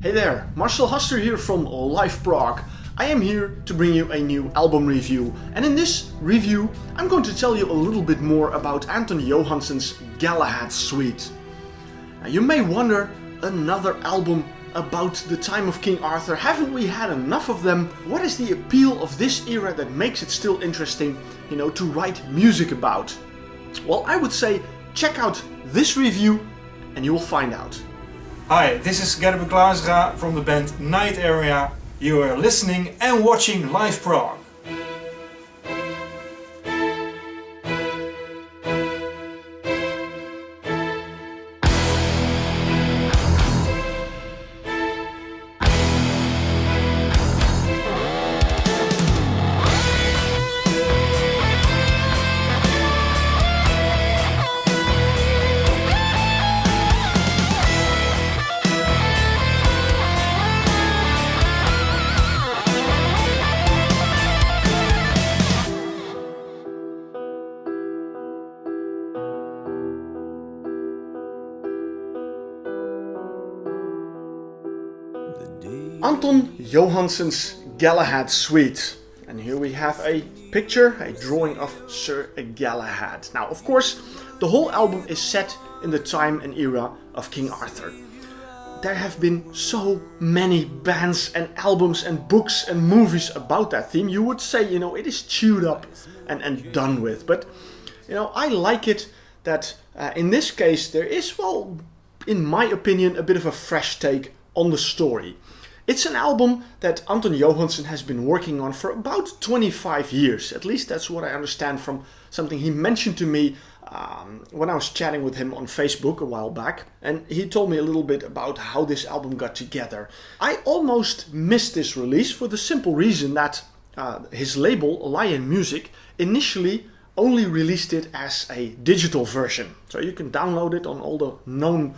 Hey there, Marcel Haster here from liveprog. I am here to bring you a new album review, and in this review I'm going to tell you a little bit more about Anton Johansson's Galahad suite. Now, you may wonder, another album about the time of King Arthur, haven't we had enough of them? What is the appeal of this era that makes it still interesting, to write music about? Well, I would say check out this review and you will find out. Hi, this is Galahad from the band Night Area. You are listening and watching liveprog. Anton Johansson's Galahad suite. And here we have a picture, a drawing of Sir Galahad. Now, of course, the whole album is set in the time and era of King Arthur. There have been so many bands and albums and books and movies about that theme. You would say, it is chewed up and done with. But, I like it that in this case there is, well, in my opinion, a bit of a fresh take on the story. It's an album that Anton Johansson has been working on for about 25 years. At least that's what I understand from something he mentioned to me when I was chatting with him on Facebook a while back. And he told me a little bit about how this album got together. I almost missed this release for the simple reason that his label, Lion Music, initially only released it as a digital version. So you can download it on all the known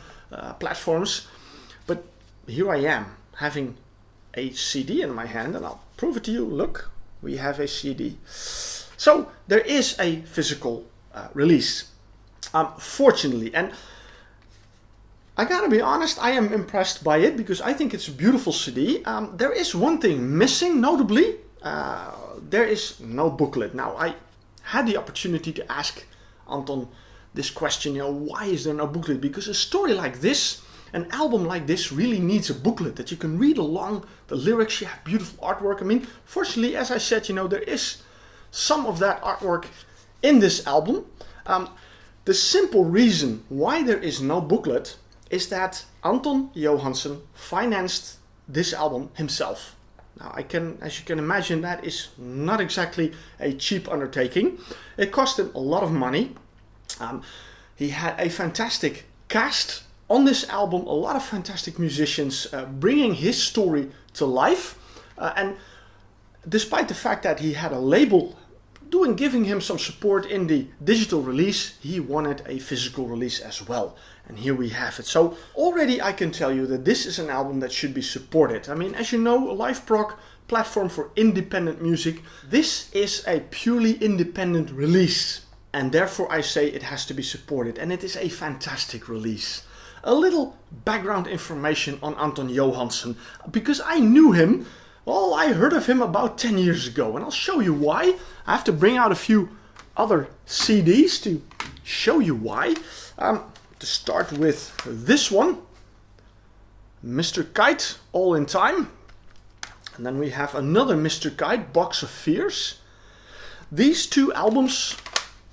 platforms. But here I am, having a CD in my hand, and I'll prove it to you. Look, we have a CD. So there is a physical release, fortunately, and I gotta be honest, I am impressed by it because I think it's a beautiful CD. There is one thing missing, notably, there is no booklet. Now, I had the opportunity to ask Anton this question, why is there no booklet? Because a story like this, an album like this, really needs a booklet that you can read along the lyrics. You have beautiful artwork. I mean, fortunately, as I said, there is some of that artwork in this album. The simple reason why there is no booklet is that Anton Johansson financed this album himself. Now, as you can imagine, that is not exactly a cheap undertaking. It cost him a lot of money. He had a fantastic cast on this album, a lot of fantastic musicians bringing his story to life. And despite the fact that he had a label giving him some support in the digital release, he wanted a physical release as well. And here we have it. So already I can tell you that this is an album that should be supported. I mean, as you know, a liveprog platform for independent music, this is a purely independent release. And therefore I say it has to be supported. And it is a fantastic release. A little background information on Anton Johansson, because I knew him, well, I heard of him about 10 years ago, and I'll show you why. I have to bring out a few other CDs to show you why. To start with this one, Mr. Kite, All in Time. And then we have another Mr. Kite, Box of Fears. These two albums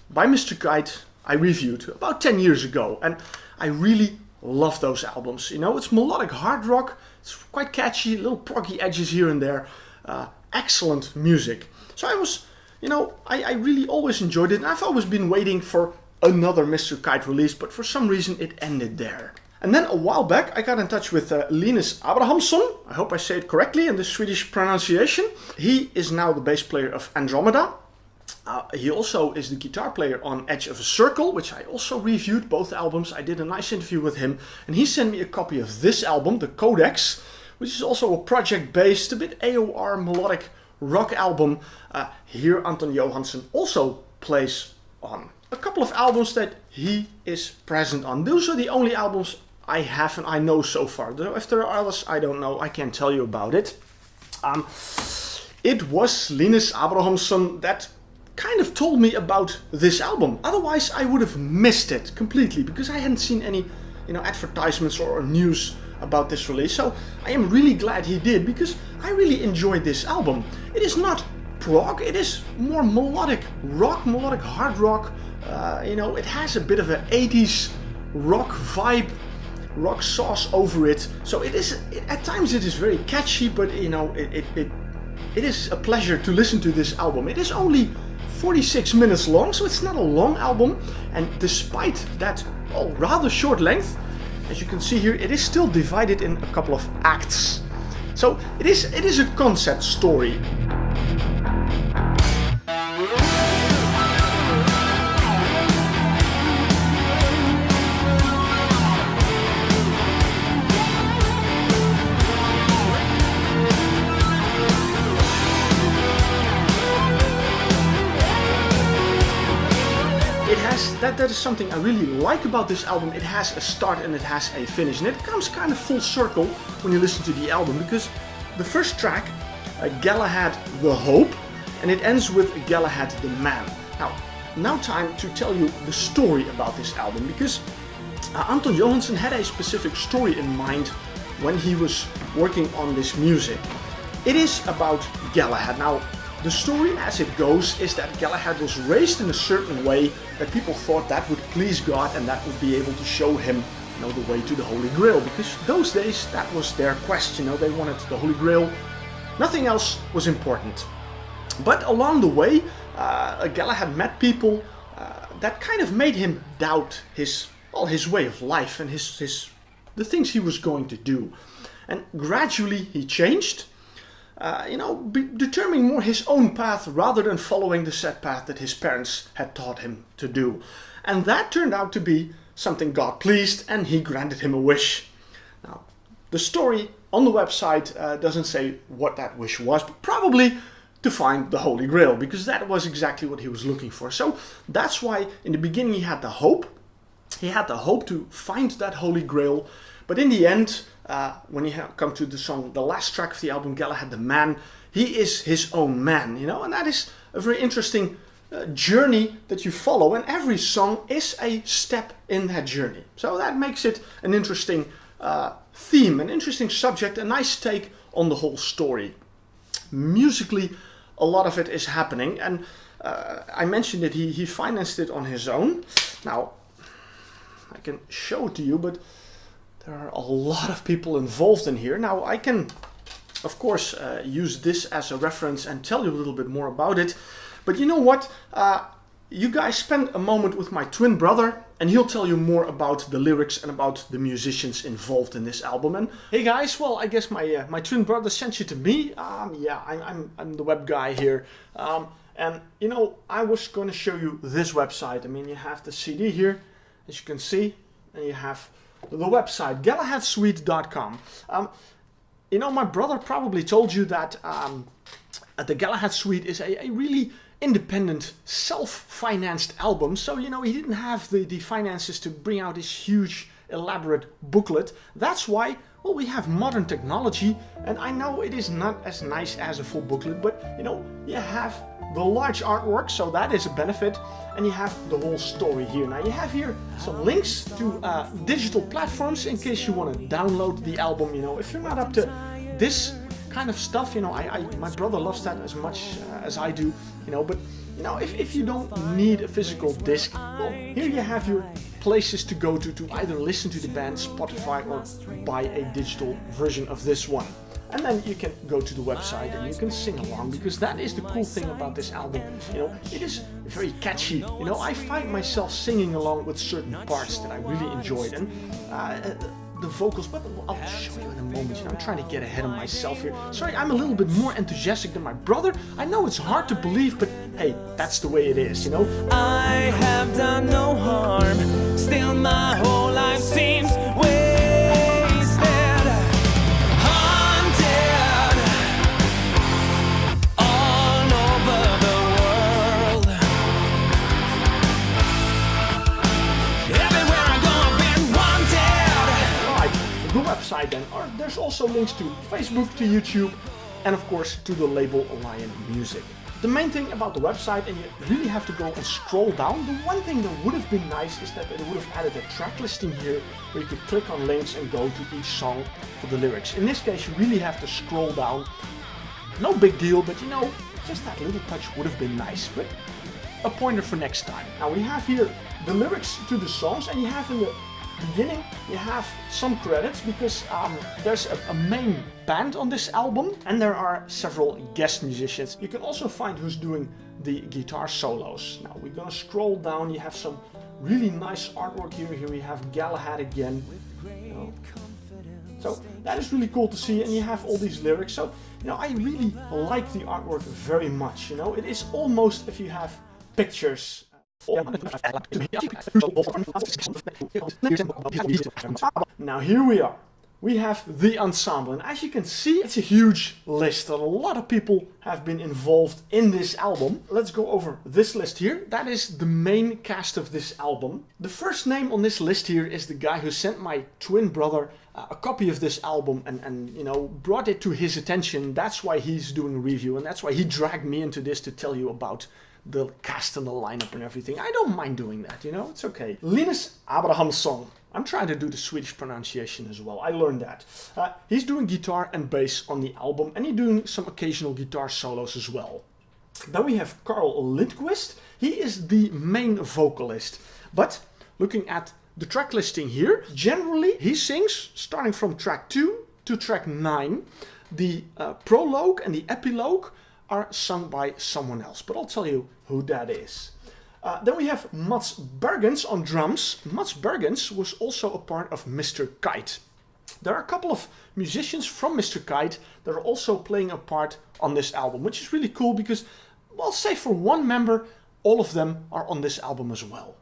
by Mr. Kite I reviewed about 10 years ago, and I really love those albums. It's melodic hard rock, it's quite catchy, little proggy edges here and there, excellent music. So I was, I really always enjoyed it, and I've always been waiting for another Mr. Kite release, but for some reason it ended there. And then a while back I got in touch with Linus Abrahamsson, I hope I say it correctly in the Swedish pronunciation. He is now the bass player of Andromeda. He also is the guitar player on Edge of a Circle, which I also reviewed, both albums. I did a nice interview with him, and he sent me a copy of this album, the Codex, which is also a project-based, a bit AOR melodic rock album. Here Anton Johansson also plays on a couple of albums that he is present on. Those are the only albums I have and I know so far. If there are others, I don't know. I can't tell you about it. It was Linus Abrahamsson that kind of told me about this album. Otherwise, I would have missed it completely because I hadn't seen any, advertisements or news about this release. So I am really glad he did because I really enjoyed this album. It is not prog, it is more melodic rock, melodic hard rock. It has a bit of an 80s rock vibe, rock sauce over it. So at times it is very catchy, but it is a pleasure to listen to this album. It is only 46 minutes long, so it's not a long album, and despite that rather short length, as you can see here, it is still divided in a couple of acts. So it is a concept story. That is something I really like about this album. It has a start and it has a finish, and it comes kind of full circle when you listen to the album, because the first track, Galahad the Hope, and it ends with Galahad the Man. Now time to tell you the story about this album, because Anton Johansson had a specific story in mind when he was working on this music. It is about Galahad. Now, the story as it goes is that Galahad was raised in a certain way that people thought that would please God and that would be able to show him, the way to the Holy Grail, because those days that was their quest. They wanted the Holy Grail. Nothing else was important. But along the way, Galahad met people that kind of made him doubt his way of life and the things he was going to do. And gradually he changed. Determining more his own path rather than following the set path that his parents had taught him to do. And that turned out to be something God pleased, and he granted him a wish. Now, the story on the website doesn't say what that wish was, but probably to find the Holy Grail, because that was exactly what he was looking for. So that's why in the beginning he had the hope. He had the hope to find that Holy Grail, but in the end, when you come to the song, the last track of the album, Galahad the Man, he is his own man, and that is a very interesting journey that you follow, and every song is a step in that journey. So that makes it an interesting theme, an interesting subject, a nice take on the whole story. Musically, a lot of it is happening, and I mentioned that he financed it on his own. Now, I can show it to you, but there are a lot of people involved in here. Now, I can, of course, use this as a reference and tell you a little bit more about it. But you know what? You guys spend a moment with my twin brother, and he'll tell you more about the lyrics and about the musicians involved in this album. And hey guys, well, I guess my twin brother sent you to me. I'm the web guy here. And I was going to show you this website. I mean, you have the CD here, as you can see, and you have the website, galahadsuite.com. My brother probably told you that the Galahad Suite is a really independent, self-financed album. So, he didn't have the finances to bring out this huge, elaborate booklet. That's why, we have modern technology, and I know it is not as nice as a full booklet, but, you have the large artwork, so that is a benefit, and you have the whole story here. Now, you have here some links to digital platforms in case you want to download the album. If you're not up to this kind of stuff, my brother loves that as much as I do, but if you don't need a physical disc, well, here you have your places to go to either listen to the band, Spotify, or buy a digital version of this one. And then you can go to the website and you can sing along, because that is the cool thing about this album. It is very catchy. I find myself singing along with certain parts that I really enjoyed, and the vocals, but I'll show you in a moment. I'm trying to get ahead of myself here. Sorry, I'm a little bit more enthusiastic than my brother. I know it's hard to believe, but hey, that's the way it is, I have done no harm, still my whole life seems wasted, haunted all over the world. Everywhere I go I've been wanted, website then there's also links to Facebook, to YouTube, and of course to the label Lion Music. The main thing about the website, and you really have to go and scroll down, the one thing that would have been nice is that it would have added a track listing here where you could click on links and go to each song for the lyrics. In this case, you really have to scroll down. No big deal, but you know, just that little touch would have been nice. But a pointer for next time. Now we have here the lyrics to the songs, and you have in the beginning you have some credits because there's a main band on this album and there are several guest musicians. You can also find who's doing the guitar solos. Now we're gonna scroll down. You have some really nice artwork here. Here we have Galahad again. So that is really cool to see, and you have all these lyrics. So you know, I really like the artwork very much. You know, it is almost if you have pictures. Now here we are. We have the ensemble, and as you can see, it's a huge list. A lot of people have been involved in this album. Let's go over this list here. That is the main cast of this album. The first name on this list here is the guy who sent my twin brother a copy of this album and you know, brought it to his attention. That's why he's doing a review, and that's why he dragged me into this to tell you about the cast and the lineup and everything. I don't mind doing that, you know, it's okay. Linus Abrahamsson. I'm trying to do the Swedish pronunciation as well. I learned that. He's doing guitar and bass on the album, and he's doing some occasional guitar solos as well. Then we have Carl Lindquist. He is the main vocalist. But looking at the track listing here, generally he sings starting from track 2 to track 9. The prologue and the epilogue are sung by someone else, but I'll tell you who that is. Then we have Mats Bergens on drums. Mats Bergens was also a part of Mr. Kite. There are a couple of musicians from Mr. Kite that are also playing a part on this album, which is really cool because, well, say for one member, all of them are on this album as well.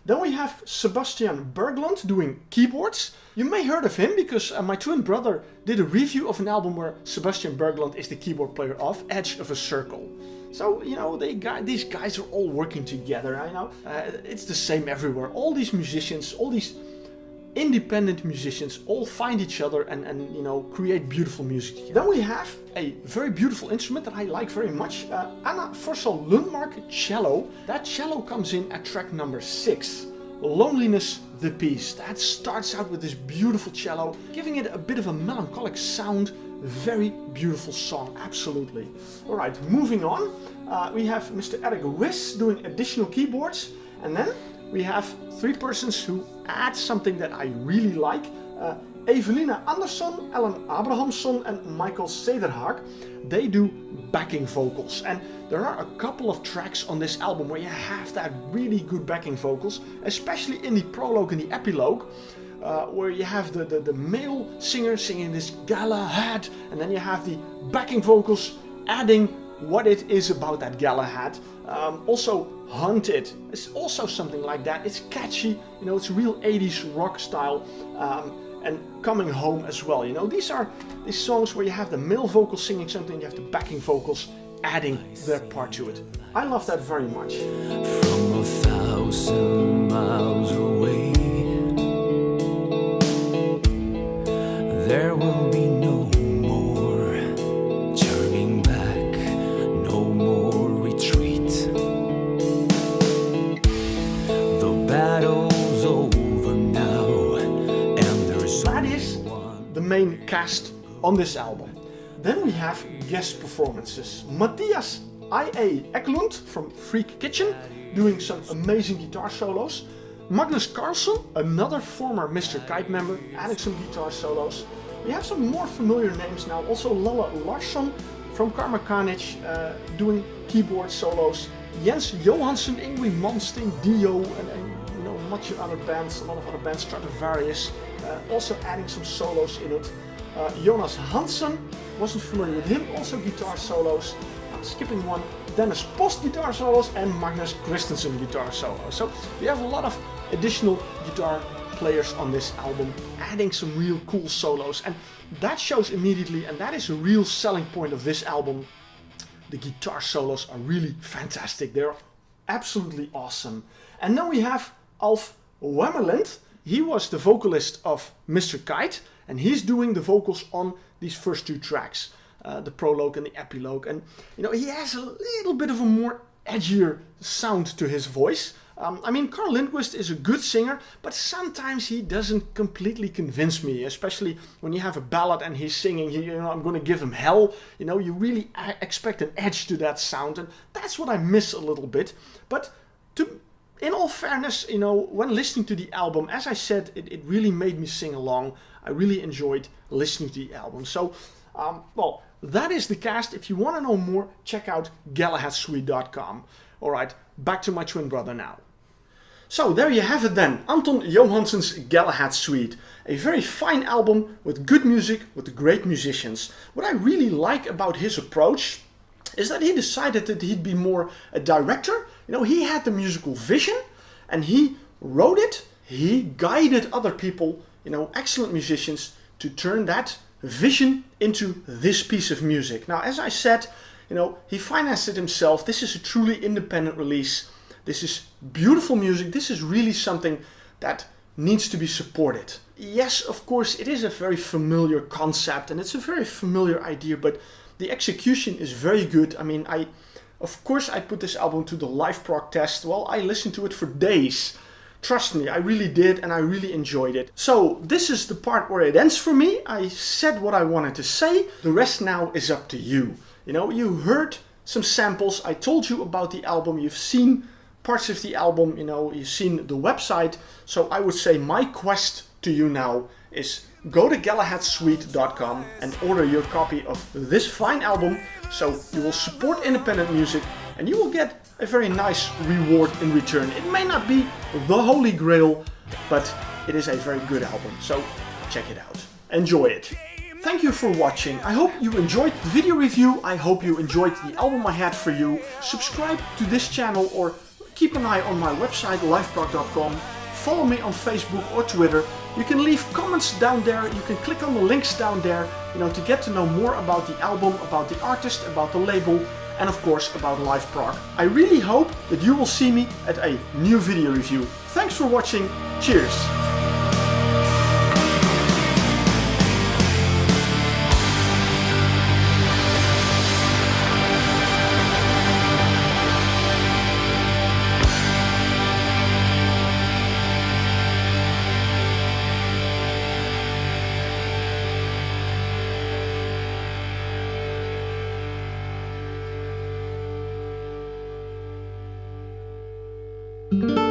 Then we have Sebastian Berglund doing keyboards. You may heard of him because my twin brother did a review of an album where Sebastian Berglund is the keyboard player of Edge of a Circle. So, you know, these guys are all working together, I know. It's the same everywhere. All these musicians, all these independent musicians all find each other and you know, create beautiful music. Then we have a very beautiful instrument that I like very much. Anna Forsal Lundmark cello. That cello comes in at track number 6. Loneliness, the Piece. That starts out with this beautiful cello, giving it a bit of a melancholic sound. Very beautiful song, absolutely. Alright, moving on. We have Mr. Eric Wiss doing additional keyboards. And then we have 3 persons who add something that I really like. Evelina Andersson, Ellen Abrahamsson and Michael Sederhaag. They do backing vocals. And there are a couple of tracks on this album where you have that really good backing vocals, especially in the prologue and the epilogue. Where you have the male singer singing this Galahad, and then you have the backing vocals adding what it is about that Galahad. Also Hunted is also something like that. It's catchy, you know, it's real 80s rock style, and Coming Home as well. You know, these are these songs where you have the male vocal singing something, you have the backing vocals adding their part to it. I love that very much. From 1,000 miles away, there will be no more turning back, no more retreat. The battle's over now, and there's that is the main cast on this album. Then we have guest performances. Matthias I.A. Eklund from Freak Kitchen doing some amazing guitar solos. Magnus Carlson, another former Mr. Kite member, adding some guitar solos. We have some more familiar names now. Also Lalla Larsson from Karma Carnage doing keyboard solos. Jens Johansson, Ingrid Malmsteen, Dio, and you know, much other bands, a lot of other bands, Stratovarius, also adding some solos in it. Jonas Hansen, wasn't familiar with him, also guitar solos. Skipping one, Dennis Post guitar solos and Magnus Christensen guitar solos. So we have a lot of additional guitar players on this album adding some real cool solos, and that shows immediately, and that is a real selling point of this album. The guitar solos are really fantastic. They're absolutely awesome. And then we have Alf Wemmerland. he was the vocalist of Mr. Kite, and he's doing the vocals on these first 2 tracks, the prologue and the epilogue. And you know, he has a little bit of a more edgier sound to his voice. I mean, Carl Lindquist is a good singer, but sometimes he doesn't completely convince me, especially when you have a ballad and he's singing, you know, I'm going to give him hell. You know, you really expect an edge to that sound, and that's what I miss a little bit. But in all fairness, you know, when listening to the album, as I said, it really made me sing along. I really enjoyed listening to the album. So, well, that is the cast. If you want to know more, check out GalahadSuite.com. Alright, back to my twin brother now. So there you have it then, Anton Johansson's Galahad Suite. A very fine album with good music, with great musicians. What I really like about his approach is that he decided that he'd be more a director. You know, he had the musical vision and he wrote it. He guided other people, you know, excellent musicians, to turn that vision into this piece of music. Now, as I said, you know, he financed it himself. This is a truly independent release. This is beautiful music. This is really something that needs to be supported. Yes, of course, it is a very familiar concept and it's a very familiar idea, but the execution is very good. I mean, of course I put this album to the liveprog test. Well, I listened to it for days. Trust me, I really did, and I really enjoyed it. So this is the part where it ends for me. I said what I wanted to say. The rest now is up to you. You know, you heard some samples. I told you about the album. You've seen parts of the album. You know, you've seen the website. So I would say my quest to you now is go to GalahadSuite.com and order your copy of this fine album. So you will support independent music and you will get a very nice reward in return. It may not be the Holy Grail, but it is a very good album. So check it out. Enjoy it. Thank you for watching. I hope you enjoyed the video review. I hope you enjoyed the album I had for you. Subscribe to this channel or keep an eye on my website liveprog.com. Follow me on Facebook or Twitter. You can leave comments down there. You can click on the links down there, you know, to get to know more about the album, about the artist, about the label, and of course about liveprog. I really hope that you will see me at a new video review. Thanks for watching. Cheers. Thank you.